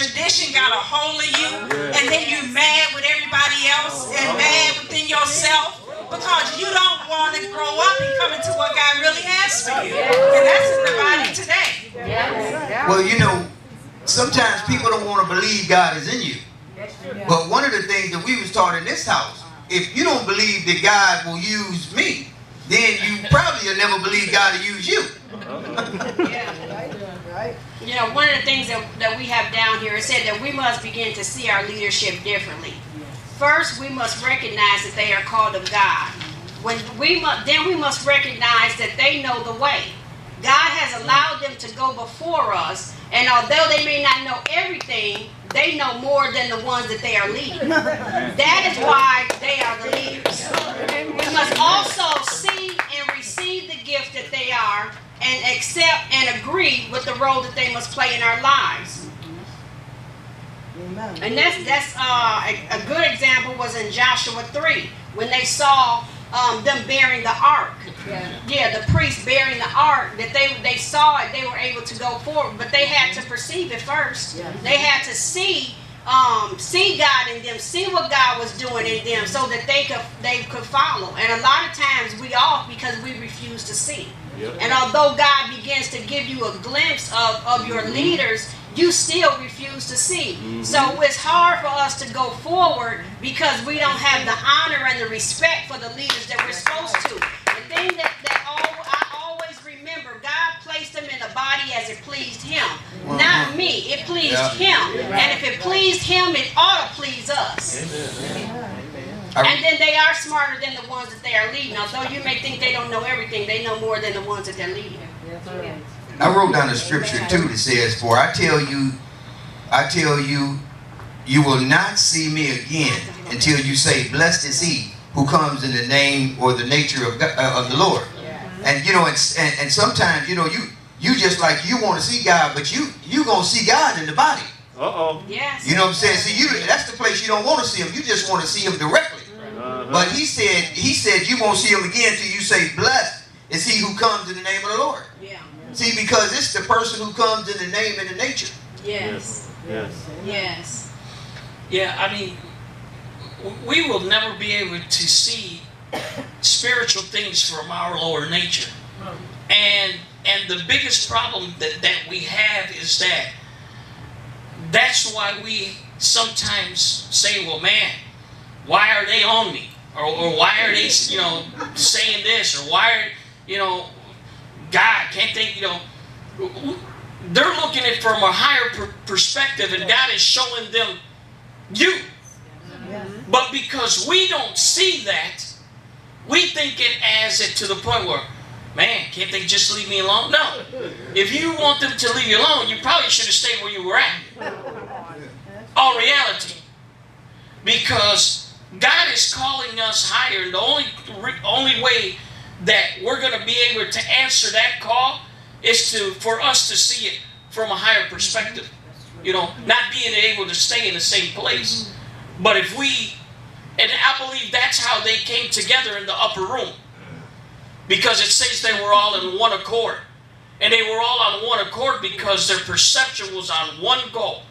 tradition got a hold of you, and then you're mad with everybody else and mad within yourself because you don't want to grow up and come into what God really has for you. And that's in the body today. Well, you know, sometimes people don't want to believe God is in you. But one of the things that we was taught in this house, if you don't believe that God will use me, then you probably will never believe God will use you. You know, one of the things that we have down here, it said that we must begin to see our leadership differently. First, we must recognize that they are called of God. Then we must recognize that they know the way. God has allowed them to go before us, and although they may not know everything, they know more than the ones that they are leading. That is why they are the leaders. We must also see and receive the gift that they are, and accept and agree with the role that they must play in our lives. And that's a good example was in Joshua 3 when they saw them bearing the ark. Yeah, the priests bearing the ark, that they saw it, they were able to go forward, but they had to perceive it first. They had to see God in them, see what God was doing in them, so that they could follow. And a lot of times we off because we refuse to see. And although God begins to give you a glimpse of your leaders, you still refuse to see. So it's hard for us to go forward because we don't have the honor and the respect for the leaders that we're supposed to. The thing that I always remember, God placed them in the body as it pleased Him. Not me. It pleased Him. And if it pleased Him, it ought to please us. And then they are smarter than the ones that they are leading. Although you may think they don't know everything, they know more than the ones that they're leading. I wrote down a scripture too that says, "For I tell you, you will not see me again until you say, blessed is he who comes in the name or the nature of God, of the Lord." And you know, and sometimes you know you just like you want to see God, but you gonna see God in the body. Yes. You know what I'm saying? See, that's the place you don't want to see him. You just want to see him directly. But he said you won't see him again until you say, blessed is he who comes in the name of the Lord. Yeah. See, because it's the person who comes in the name and the nature. Yes. Yes. Yeah, I mean, we will never be able to see spiritual things from our lower nature. And the biggest problem that we have is that's why we sometimes say, well, man, why are they on me? Or why are they, saying this? Or why are, God, can't they, they're looking at it from a higher perspective, and God is showing them you. But because we don't see that, we think it as it to the point where, man, can't they just leave me alone? No. If you want them to leave you alone, you probably should have stayed where you were at. All reality. Because God is calling us higher, and the only way that we're going to be able to answer that call is for us to see it from a higher perspective. Not being able to stay in the same place. But if and I believe that's how they came together in the upper room. Because it says they were all in one accord. And they were all on one accord because their perception was on one goal.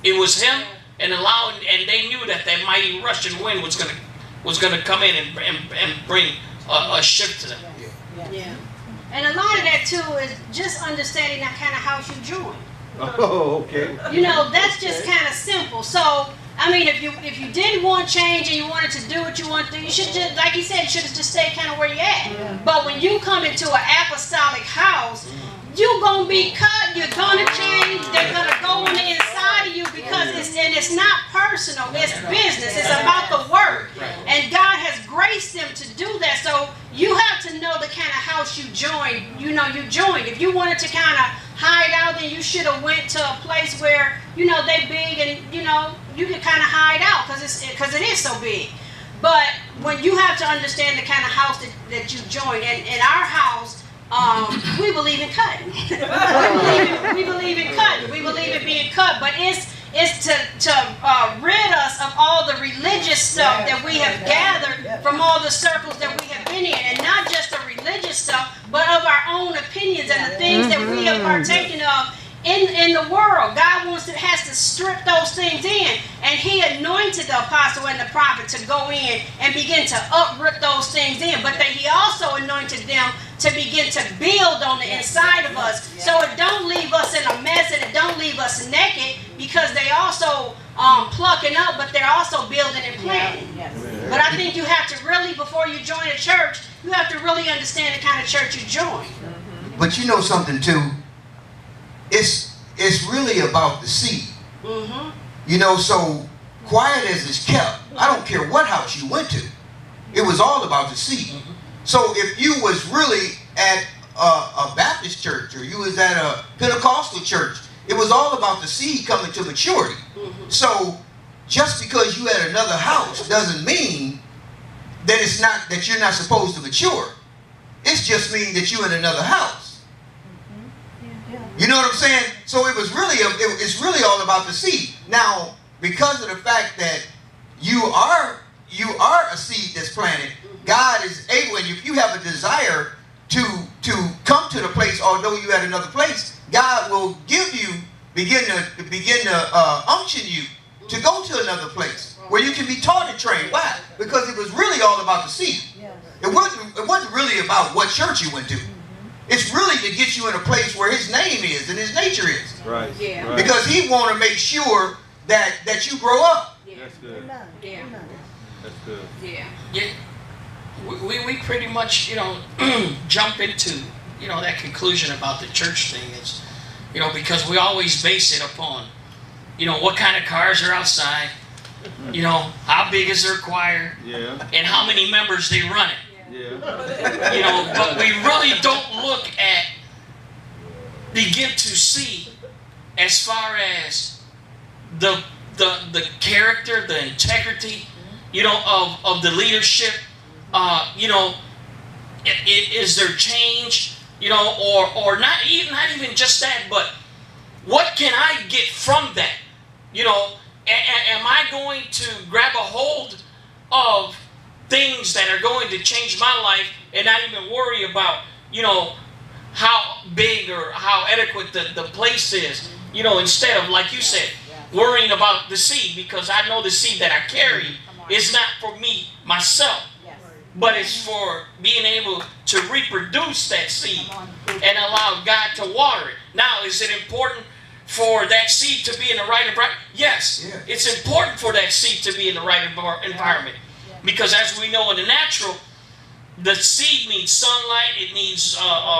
It was Him, and they knew that mighty Russian wind was going to come in and bring a shift to them. Yeah. And a lot of that too is just understanding that kind of house you join. Oh, okay. That's just kind of simple. So, I mean, if you didn't want change and you wanted to do what you want to do, you should just, like you said, you should have just stayed kind of where you're at. But when you come into an apostolic house, you're going to be cut, you're going to change, they're going to go on the inside of you because it's not personal, it's business, it's about the word. And God has graced them to do that. So you have to know the kind of house you joined. You joined. If you wanted to kind of hide out, then you should have went to a place where, they big and, you can kind of hide out because it is so big. But when you have to understand the kind of house that you joined, and in our house, we believe in cutting. we believe in cutting. We believe in being cut. But it's to rid us of all the religious stuff that we have gathered from all the circles that we have been in, and not just the religious stuff, but of our own opinions and the things that we have partaken of in the world. God has to strip those things in, and He anointed the apostle and the prophet to go in and begin to uproot those things in. But He also anointed them to begin to build on the inside of us, so it don't leave us in a mess and it don't leave us naked, because they also plucking up, but they're also building and planting. But I think you have to really, before you join a church, you have to really understand the kind of church you join. But you know something too, it's really about the seed. You know, so quiet as it's kept, I don't care what house you went to, it was all about the seed. So if you was really at a Baptist church, or you was at a Pentecostal church, it was all about the seed coming to maturity. So just because you at another house doesn't mean that you're not supposed to mature. It just means that you're in another house. You know what I'm saying? So it's really all about the seed. Now, because of the fact that you are a seed that's planted, God is able, and if you have a desire to come to the place, although you're at another place, God will begin to unction you to go to another place where you can be taught and trained. Why? Because it was really all about the seed. It wasn't really about what church you went to. It's really to get you in a place where His name is and His nature is. Right. Yeah. Because He want to make sure that you grow up. That's good. Yeah. That's good. Yeah. Yeah. We pretty much, you know, jump into, you know, that conclusion about the church thing is, you know, because we always base it upon, you know, what kind of cars are outside, you know, how big is their choir, and how many members they run it. You know, but we really don't look at, begin to see, as far as the character, the integrity, you know, of the leadership. You know, is there change? You know, or not even just that, but what can I get from that? You know, am I going to grab a hold of things that are going to change my life and not even worry about, you know, how big or how adequate the place is? You know, instead of, like you said, worrying about the seed, because I know the seed that I carry is not for me, myself, but it's for being able to reproduce that seed and allow God to water it. Now, is it important for that seed to be in the right environment? Yes, it's important for that seed to be in the right environment. Because as we know in the natural, the seed needs sunlight, it needs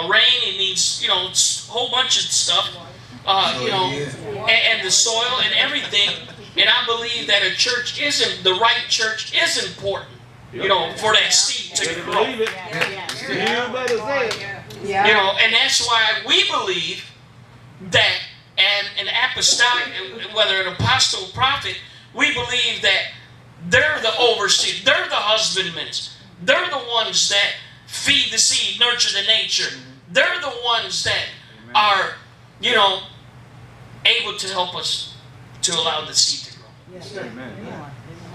rain, it needs, you know, a whole bunch of stuff, you know, and the soil and everything. And I believe that the right church is important, you know, for that seed to grow. You know, and that's why we believe that an apostolic, whether an apostle or prophet, we believe that they're the overseers, they're the husbandmen, they're the ones that feed the seed, nurture the nature. They're the ones that are, you know, able to help us to allow the seed to grow.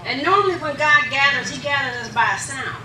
And normally when God gathers, He gathers us by a sound.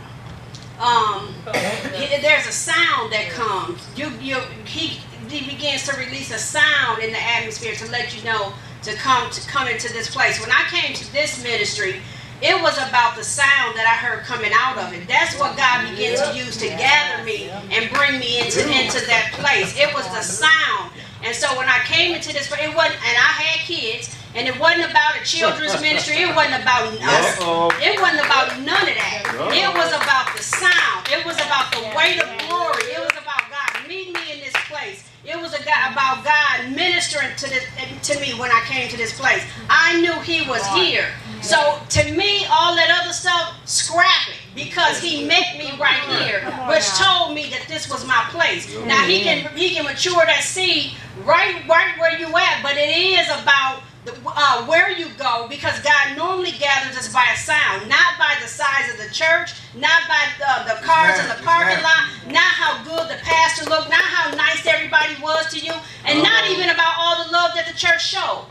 There's a sound that comes. He begins to release a sound in the atmosphere to let you know to come into this place. When I came to this ministry, it was about the sound that I heard coming out of it. That's what God began to use to gather me and bring me into that place. It was the sound. And so when I came into this, it wasn't, and I had kids, and it wasn't about a children's ministry. It wasn't about us. It wasn't about none of that. It was about the sound. It was about the weight of glory. It was about God meeting me in this place. It was about God ministering to me when I came to this place. I knew He was here. So to me, all that other stuff, scrap it, because He met me right here, which told me that this was my place. Now He can mature that seed right where you at, but it is about where you go, because God normally gathers us by a sound, not by the size of the church, not by the cars in the parking lot, not how good the pastor looked, not how nice everybody was to you, and not even about all the love that the church showed.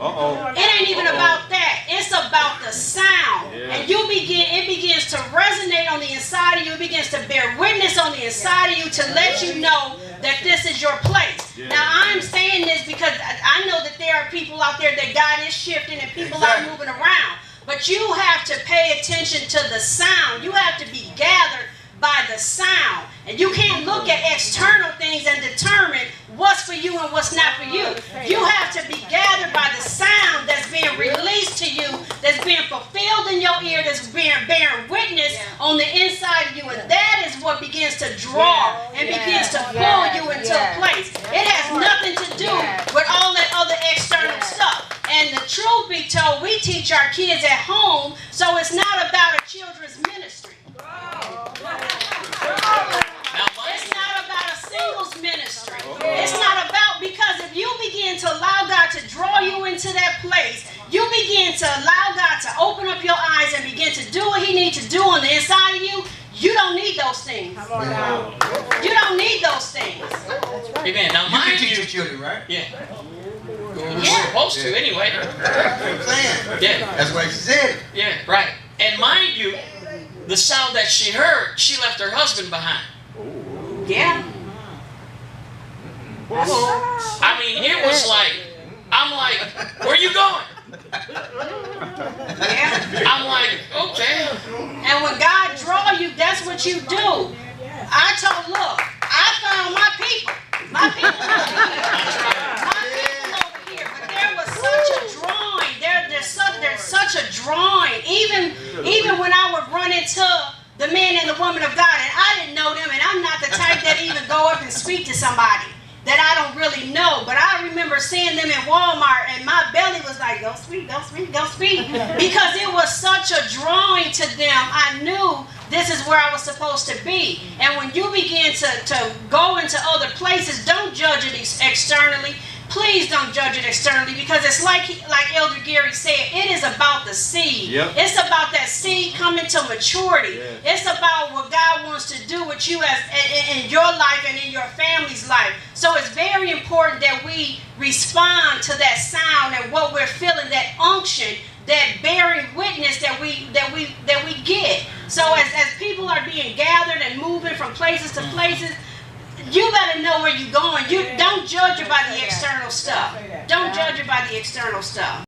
It ain't even about that. It's about the the sound. And it begins to resonate on the inside of you. It begins to bear witness on the inside of you to let you know that this is your place. Now, I'm saying this because I know that there are people out there that God is shifting and people are moving around. But you have to pay attention to the sound. You have to be gathered by the sound. And you can't look at external things and determine what's for you and what's not for you. You have to be gathered by the sound that's being released to you, that's being fulfilled in your ear, that's bearing witness on the inside of you. And that is what begins to draw and begins to pull you into a place. It has nothing to do with all that other external stuff. And the truth be told, we teach our kids at home, so it's not about a children's ministry. It's not about a singles ministry. It's not about, because if you begin to allow God to draw you into that place, you begin to allow God to open up your eyes and begin to do what He needs to do on the inside of you, you don't need those things. You don't need those things. Amen. Now, You can teach your children, right? Yeah. We're supposed to anyway. Yeah. That's why she said it. Yeah, right. And mind you, the sound that she heard, she left her husband behind. Yeah. I mean, it was like, I'm like, where you going? Yeah. I'm like, okay. And when God draw you, that's what you do. I told, look, I found my people. My people over here. My people over here. But there was such a drawing. There's such a drawing. Even when I would run into the man and the woman of God, and I didn't know them, and I'm not the type that even go up and speak to somebody that I don't really know. But I remember seeing them in Walmart, and my belly was like, go speak, go speak, go speak. Because it was such a drawing to them. I knew this is where I was supposed to be. And when you begin to go into other places, don't judge it externally. Please don't judge it externally, because it's like Elder Gary said, it is about the seed. Yep. It's about that seed coming to maturity. Yeah. It's about what God wants to do with you in your life and in your family's life. So it's very important that we respond to that sound and what we're feeling, that unction, that bearing witness that we get. So as people are being gathered and moving from places to places, you better know where you're going. You don't judge it by the external stuff. Don't judge it by the external stuff.